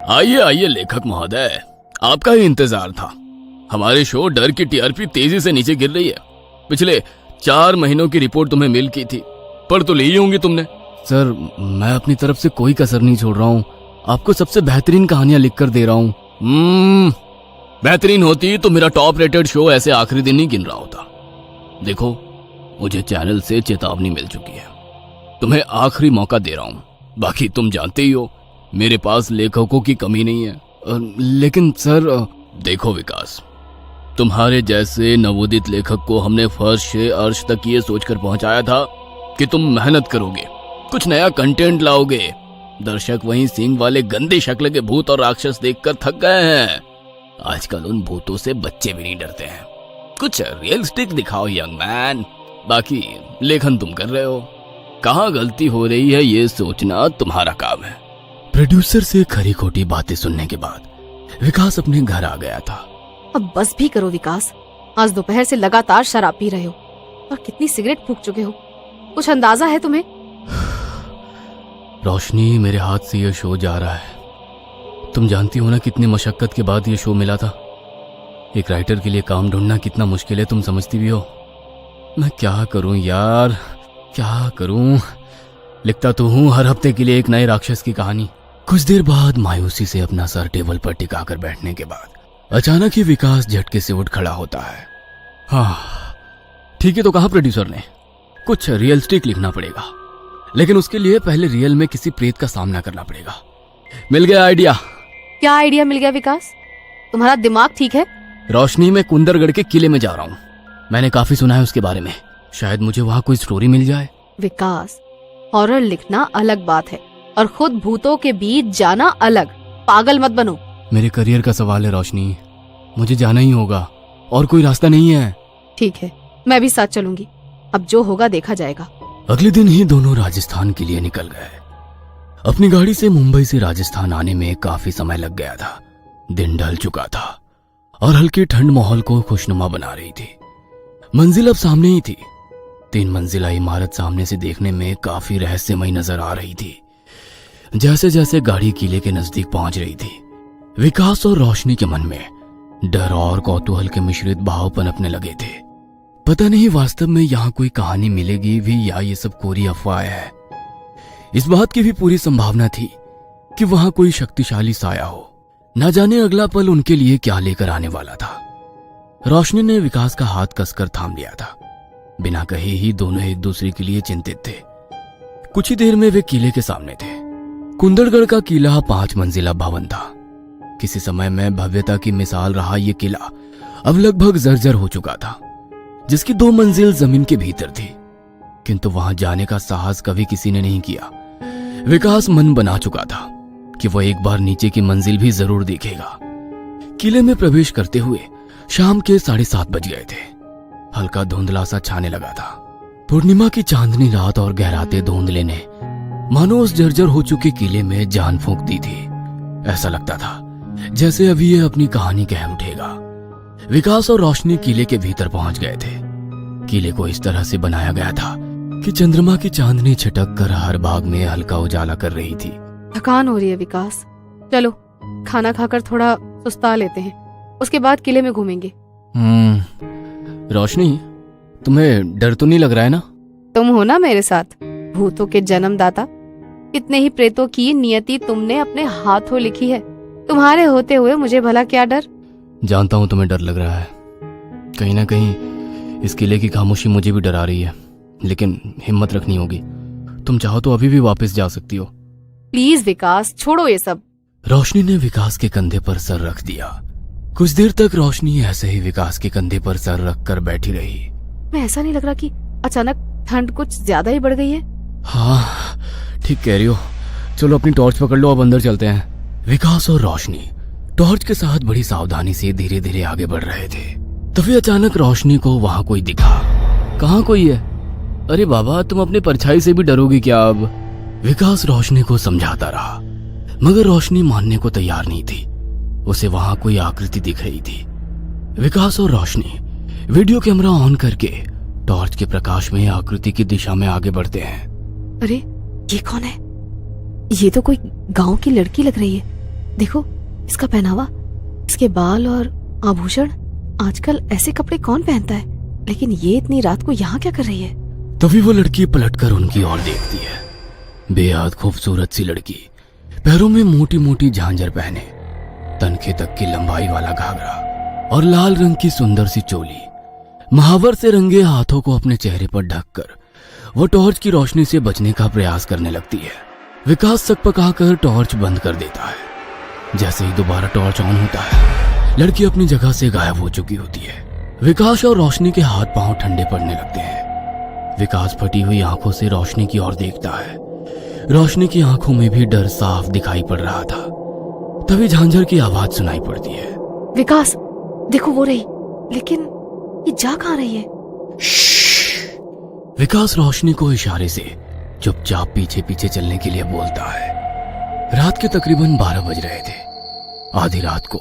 आइए आइए लेखक महोदय, आपका ही इंतजार था। हमारे शो डर की टीआरपी तेजी से नीचे गिर रही है। पिछले 4 महीनों की रिपोर्ट तुम्हें मिल की थी, पर तो ली होंगी तुमने। सर, मैं अपनी तरफ से कोई कसर नहीं छोड़ रहा हूँ। आपको सबसे बेहतरीन कहानियां लिख कर दे रहा हूँ। बेहतरीन होती तो मेरा टॉप रेटेड शो ऐसे आखिरी दिन ही गिन रहा होता। देखो, मुझे चैनल से चेतावनी मिल चुकी है। तुम्हें आखिरी मौका दे रहा हूँ। बाकी तुम जानते ही हो, मेरे पास लेखकों की कमी नहीं है। लेकिन सर, देखो विकास, तुम्हारे जैसे नवोदित लेखक को हमने फर्श से अर्श तक ये सोचकर पहुंचाया था कि तुम मेहनत करोगे, कुछ नया कंटेंट लाओगे। दर्शक वहीं सींग वाले गंदे शक्ल के भूत और राक्षस देखकर थक गए हैं। आजकल उन भूतों से बच्चे भी नहीं डरते हैं। कुछ रियलिस्टिक दिखाओ यंग मैन। बाकी लेखन तुम कर रहे हो, कहाँ गलती हो रही है ये सोचना तुम्हारा काम है। प्रोड्यूसर से खरी खोटी बातें सुनने के बाद विकास अपने घर आ गया था। अब बस भी करो विकास, आज दोपहर से लगातार शराब पी रहे हो और कितनी सिगरेट फूंक चुके हो, कुछ अंदाजा है तुम्हें? रोशनी, मेरे हाथ से ये शो जा रहा है। तुम जानती हो ना कितनी मशक्कत के बाद ये शो मिला था। एक राइटर के लिए काम ढूंढना कितना मुश्किल है, तुम समझती भी हो। मैं क्या करूं यार, क्या करूं। लिखता तो हूं हर हफ्ते के लिए एक नए राक्षस की कहानी। कुछ देर बाद मायूसी से अपना सर टेबल पर टिकाकर बैठने के बाद अचानक ही विकास झटके से उठ खड़ा होता है। हाँ ठीक है, तो कहा प्रोड्यूसर ने कुछ रियलिस्टिक लिखना पड़ेगा, लेकिन उसके लिए पहले रियल में किसी प्रेत का सामना करना पड़ेगा। मिल गया आइडिया। क्या आइडिया मिल गया विकास? तुम्हारा दिमाग ठीक है? रोशनी, में कुंदरगढ़ के किले में जा रहा हूँ। मैंने काफी सुना है उसके बारे में, शायद मुझे वहाँ कोई स्टोरी मिल जाए। विकास, हॉरर लिखना अलग बात है और खुद भूतों के बीच जाना अलग। पागल मत बनो। मेरे करियर का सवाल है रोशनी, मुझे जाना ही होगा और कोई रास्ता नहीं है। ठीक है, मैं भी साथ चलूंगी। अब जो होगा देखा जाएगा। अगले दिन ही दोनों राजस्थान के लिए निकल गए। अपनी गाड़ी से मुंबई से राजस्थान आने में काफी समय लग गया था। दिन ढल चुका था और हल्की ठंड माहौल को खुशनुमा बना रही थी। मंजिल अब सामने ही थी। 3 मंजिला इमारत सामने से देखने में काफी रहस्यमयी नजर आ रही थी। जैसे जैसे गाड़ी किले के नजदीक पहुंच रही थी, विकास और रोशनी के मन में डर और कौतूहल के मिश्रित भाव पनपने लगे थे। पता नहीं वास्तव में यहाँ कोई कहानी मिलेगी भी या ये सब कोरी अफवाह है। इस बात की भी पूरी संभावना थी कि वहां कोई शक्तिशाली साया हो। न जाने अगला पल उनके लिए क्या लेकर आने वाला था। रोशनी ने विकास का हाथ कसकर थाम लिया था। बिना कहे ही दोनों एक दूसरे के लिए चिंतित थे। कुछ ही देर में वे किले के सामने थे। कुंदरगढ़ का किला 5 मंजिला भवन था। किसी समय में भव्यता की मिसाल रहा यह किला अब लगभग जर्जर हो चुका था, जिसकी 2 मंजिल जमीन के भीतर थी। किंतु वहां जाने का साहस कभी किसी ने नहीं किया। विकास मन बना चुका था कि वह एक बार नीचे की मंजिल भी जरूर देखेगा। किले में प्रवेश करते हुए शाम के 7:30 बज गए थे। हल्का धुंधला सा छाने लगा था। पूर्णिमा की चांदनी रात और गहराते धुंधले ने मानो उस जर्जर हो चुके किले में जान फूंक दी थी। ऐसा लगता था जैसे अभी ये अपनी कहानी कह उठेगा। विकास और रोशनी किले के भीतर पहुंच गए थे। किले को इस तरह से बनाया गया था कि चंद्रमा की चांदनी छिटक कर हर भाग में हल्का उजाला कर रही थी। थकान हो रही है विकास, चलो खाना खाकर थोड़ा सुस्ता लेते हैं, उसके बाद किले में घूमेंगे। रोशनी, तुम्हें डर तो नहीं लग रहा है ना? तुम हो ना मेरे साथ, भूतों के जन्मदाता। कितने ही प्रेतों की नियति तुमने अपने हाथों लिखी है। तुम्हारे होते हुए मुझे भला क्या डर? जानता हूं तुम्हें डर लग रहा है। कहीं ना कहीं इस किले की खामोशी मुझे भी डरा रही है, लेकिन हिम्मत रखनी होगी। तुम चाहो तो अभी भी वापस जा सकती हो। प्लीज विकास, छोड़ो ये सब। रोशनी ने विकास के कंधे पर सर रख दिया। कुछ देर तक रोशनी ऐसे ही विकास के कंधे पर सर रख कर बैठी रही। मैं ऐसा नहीं लग रहा कि अचानक ठंड कुछ ज्यादा ही बढ़ गई है? हाँ ठीक कह रही हो। चलो अपनी टॉर्च पकड़ लो, अब अंदर चलते हैं। विकास और रोशनी टॉर्च के साथ बड़ी सावधानी से धीरे धीरे आगे बढ़ रहे थे। तभी अचानक रोशनी को वहां कोई दिखा। कहाँ कोई है? अरे बाबा, तुम अपनी परछाई से भी डरोगी क्या अब? विकास रोशनी को समझाता रहा, मगर रोशनी मानने को तैयार नहीं थी। उसे वहां कोई आकृति दिख रही थी। विकास और रोशनी वीडियो कैमरा ऑन करके टॉर्च के प्रकाश में आकृति की दिशा में आगे बढ़ते हैं। अरे ये कौन है? ये तो कोई गांव की लड़की लग रही है। देखो इसका पहनावा, इसके बाल और आभूषण। आजकल ऐसे कपड़े कौन पहनता है? लेकिन ये इतनी रात को यहाँ क्या कर रही है? तभी वो लड़की पलटकर उनकी ओर देखती है। बेहद खूबसूरत सी लड़की, पैरों में मोटी मोटी झांझर पहने, तनखे तक की लंबाई वाला घाघरा और लाल रंग की सुंदर सी चोली, महावर से रंगे हाथों को अपने चेहरे पर ढककर वो टॉर्च की रोशनी से बचने का प्रयास करने लगती है। विकास सकपकाकर टॉर्च बंद कर देता है। जैसे ही दोबारा टॉर्च ऑन होता है, लड़की अपनी जगह से गायब हो चुकी होती है। विकास और रोशनी के हाथ पांव ठंडे पड़ने लगते हैं। विकास फटी हुई आंखों से रोशनी की ओर देखता है। रोशनी की आंखों में भी डर साफ दिखाई पड़ रहा था। तभी झांझर की आवाज सुनाई पड़ती है। विकास देखो वो रही, लेकिन ये जा कहाँ रही है? विकास रोशनी को इशारे से चुपचाप पीछे पीछे चलने के लिए बोलता है। रात के तकरीबन 12 बज रहे थे। आधी रात को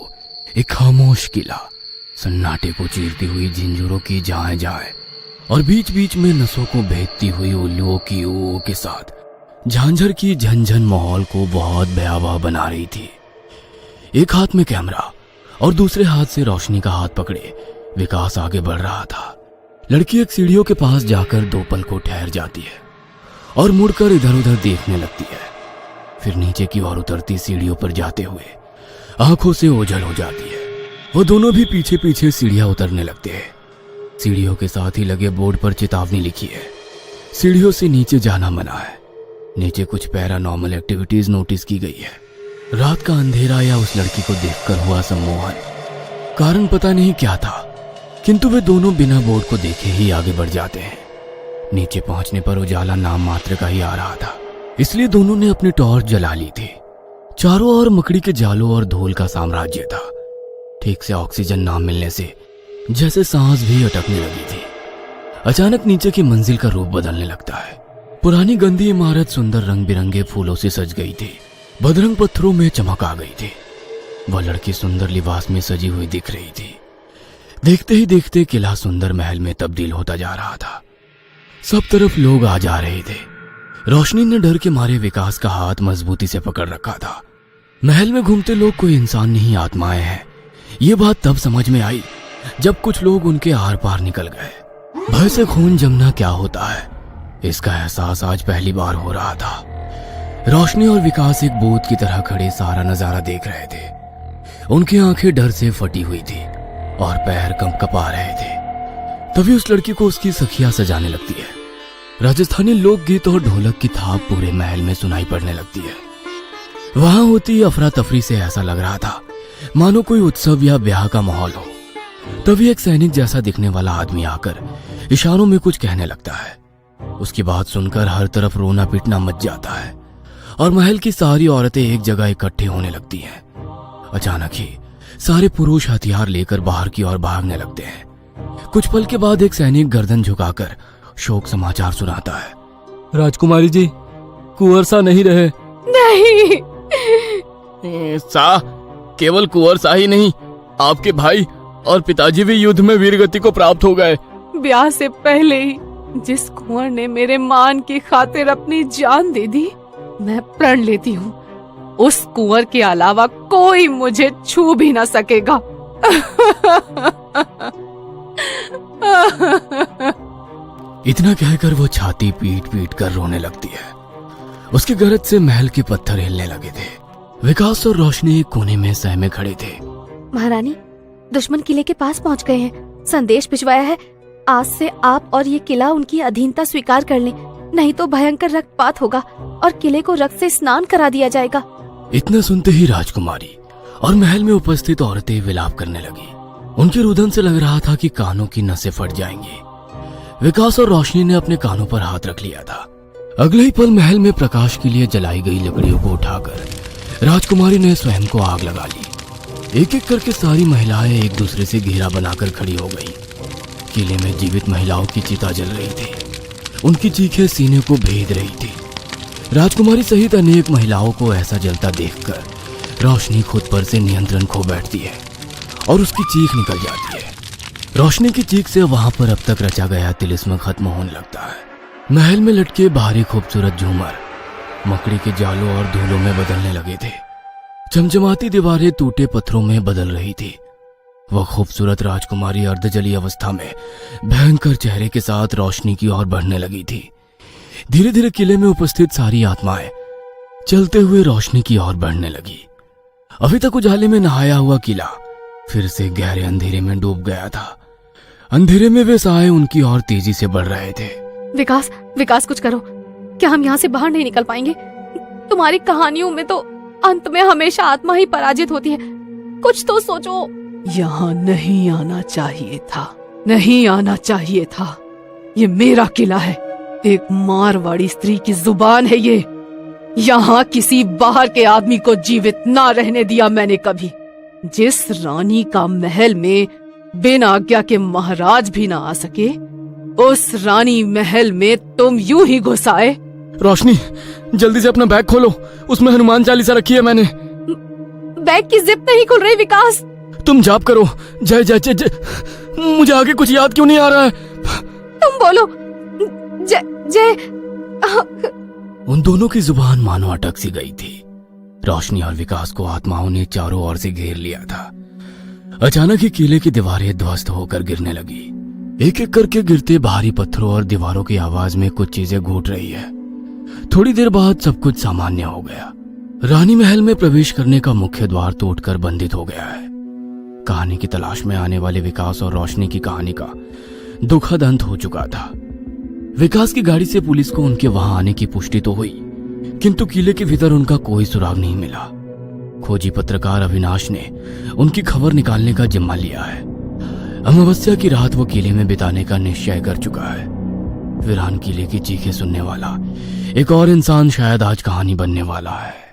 एक खामोश किला सन्नाटे को चीरती हुई झिंझुरों की जाए जाए और बीच बीच में नसों को भेदती हुई उल्लुओं की ऊ के साथ झांझर की झनझन माहौल को बहुत भयावह बना रही थी। एक हाथ में कैमरा और दूसरे हाथ से रोशनी का हाथ पकड़े विकास आगे बढ़ रहा था। लड़की एक सीढ़ियों के पास जाकर 2 पल को ठहर जाती है और मुड़कर इधर उधर देखने लगती है। फिर नीचे की ओर उतरती सीढ़ियों पर जाते हुए आंखों से ओझल हो जाती है। वो दोनों भी पीछे पीछे सीढ़ियां उतरने लगते हैं। सीढ़ियों के साथ ही लगे बोर्ड पर चेतावनी लिखी है, सीढ़ियों से नीचे जाना मना है। नीचे कुछ पैरानॉर्मल एक्टिविटीज नोटिस की गई है। रात का अंधेरा या उस लड़की को देखकर हुआ सम्मोहन, कारण पता नहीं क्या था, किंतु वे दोनों बिना बोर्ड को देखे ही आगे बढ़ जाते हैं। नीचे पहुंचने पर उजाला नाम मात्र का ही आ रहा था, इसलिए दोनों ने अपनी टॉर्च जला ली थी। चारों ओर मकड़ी के जालों और धूल का साम्राज्य था। ठीक से ऑक्सीजन ना मिलने से जैसे सांस भी अटकने लगी थी। अचानक नीचे की मंजिल का रूप बदलने लगता है। पुरानी गंदी इमारत सुंदर रंग बिरंगे फूलों से सज गई थी। बदरंग पत्थरों में चमक आ गई थी। वह लड़की सुंदर लिबास में सजी हुई दिख रही थी। देखते ही देखते किला सुंदर महल में तब्दील होता जा रहा था। सब तरफ लोग आ जा रहे थे। रोशनी ने डर के मारे विकास का हाथ मजबूती से पकड़ रखा था। महल में घूमते लोग कोई इंसान नहीं, आत्माएं हैं। ये बात तब समझ में आई जब कुछ लोग उनके आर पार निकल गए। भय से खून जमना क्या होता है, इसका एहसास आज पहली बार हो रहा था। रोशनी और विकास एक भूत की तरह खड़े सारा नजारा देख रहे थे। उनकी आंखें डर से फटी हुई थी और पैर कंपकपा रहे थे। तभी उस लड़की को उसकी सखियां सजाने लगती है। राजस्थानी लोकगीत और ढोलक की थाप पूरे महल में सुनाई पड़ने लगती है। वहां होती अफरा तफरी से ऐसा लग रहा था मानो कोई उत्सव या ब्याह का माहौल हो। तभी एक सैनिक जैसा दिखने वाला आदमी आकर इशारों में कुछ कहने लगता है। उसकी बात सुनकर हर तरफ रोना पीटना मच जाता है और महल की सारी औरतें एक जगह इकट्ठे होने लगती हैं। अचानक ही सारे पुरुष हथियार लेकर बाहर की ओर भागने लगते हैं। कुछ पल के बाद एक सैनिक गर्दन झुकाकर शोक समाचार सुनाता है। राजकुमारी जी, कुंवर सा नहीं रहे। नहीं। सा केवल कुंवर सा ही नहीं, आपके भाई और पिताजी भी युद्ध में वीरगति को प्राप्त हो गए। ब्याह से पहले ही जिस कुंवर ने मेरे मान की खातिर अपनी जान दे दी, मैं प्रण लेती हूँ उस कुंवर के अलावा कोई मुझे छू भी ना सकेगा। इतना कहकर वो छाती पीट पीट कर रोने लगती है। उसकी गरज से महल के पत्थर हिलने लगे थे। विकास और रोशनी एक कोने में सहमे खड़े थे। महारानी, दुश्मन किले के पास पहुंच गए हैं। संदेश भिजवाया है, आज से आप और ये किला उनकी अधीनता स्वीकार कर लें, नहीं तो भयंकर रक्तपात होगा और किले को रक्त से स्नान करा दिया जाएगा। इतना सुनते ही राजकुमारी और महल में उपस्थित औरतें विलाप करने लगी। उनके रुदन से लग रहा था कि कानों की नसें फट जाएंगी। विकास और रोशनी ने अपने कानों पर हाथ रख लिया था। अगले ही पल महल में प्रकाश के लिए जलाई गई लकड़ियों को उठाकर राजकुमारी ने स्वयं को आग लगा ली। एक एक करके सारी महिलाएं एक दूसरे से घेरा बनाकर खड़ी हो गई। किले में जीवित महिलाओं की चिता जल रही थी। उनकी चीखें सीने को भेद रही थी। राजकुमारी सहित अनेक महिलाओं को ऐसा जलता देखकर रोशनी खुद पर से नियंत्रण खो बैठती है और उसकी चीख निकल जाती है। रोशनी की चीख से वहां पर अब तक रचा गया तिलिस्म खत्म होने लगता है। महल में लटके भारी खूबसूरत झूमर मकड़ी के जालों और धूलों में बदलने लगे थे। चमचमाती दीवारें टूटे पत्थरों में बदल रही थी। वह खूबसूरत राजकुमारी अर्धजली अवस्था में भयंकर चेहरे के साथ रोशनी की ओर बढ़ने लगी थी। धीरे धीरे किले में उपस्थित सारी आत्माएं चलते हुए रोशनी की ओर बढ़ने लगी। अभी तक उजाले में नहाया हुआ किला फिर से गहरे अंधेरे में डूब गया था। अंधेरे में वे साए उनकी ओर तेजी से बढ़ रहे थे। विकास, विकास कुछ करो। क्या हम यहाँ से बाहर नहीं निकल पाएंगे? तुम्हारी कहानियों में तो अंत में हमेशा आत्मा ही पराजित होती है। कुछ तो सोचो। यहाँ नहीं आना चाहिए था, नहीं आना चाहिए था। ये मेरा किला है, एक मारवाड़ी स्त्री की जुबान है ये। यहाँ किसी बाहर के आदमी को जीवित ना रहने दिया मैंने कभी। जिस रानी का महल में बिना आज्ञा के महाराज भी ना आ सके, उस रानी महल में तुम यूं ही घुस आए। रोशनी, जल्दी से अपना बैग खोलो, उसमें हनुमान चालीसा रखी है मैंने। बैग की जिप नहीं खुल रही विकास। तुम जाप करो। जय जय जय जय। मुझे आगे कुछ याद क्यों नहीं आ रहा है? तुम बोलो। जय जय। उन दोनों की जुबान मानो अटक सी गई थी। रोशनी और विकास को आत्माओं ने चारों ओर से घेर लिया था। अचानक ही किले की दीवारें ध्वस्त होकर गिरने लगी। एक एक करके गिरते भारी पत्थरों और दीवारों की आवाज में कुछ चीजें घूट रही है। थोड़ी देर बाद सब कुछ सामान्य हो गया। रानी महल में प्रवेश करने का मुख्य द्वार टूटकर बंधित हो गया है। कहानी की तलाश में आने वाले विकास और रोशनी की कहानी का दुखद अंत हो चुका था। विकास की गाड़ी से पुलिस को उनके वहां आने की पुष्टि तो हुई, किंतु किले के भीतर उनका कोई सुराग नहीं मिला। खोजी पत्रकार अविनाश ने उनकी खबर निकालने का जिम्मा लिया है। अमावस्या की रात वो किले में बिताने का निश्चय कर चुका है। वीरान किले की चीखें सुनने वाला एक और इंसान शायद आज कहानी बनने वाला है।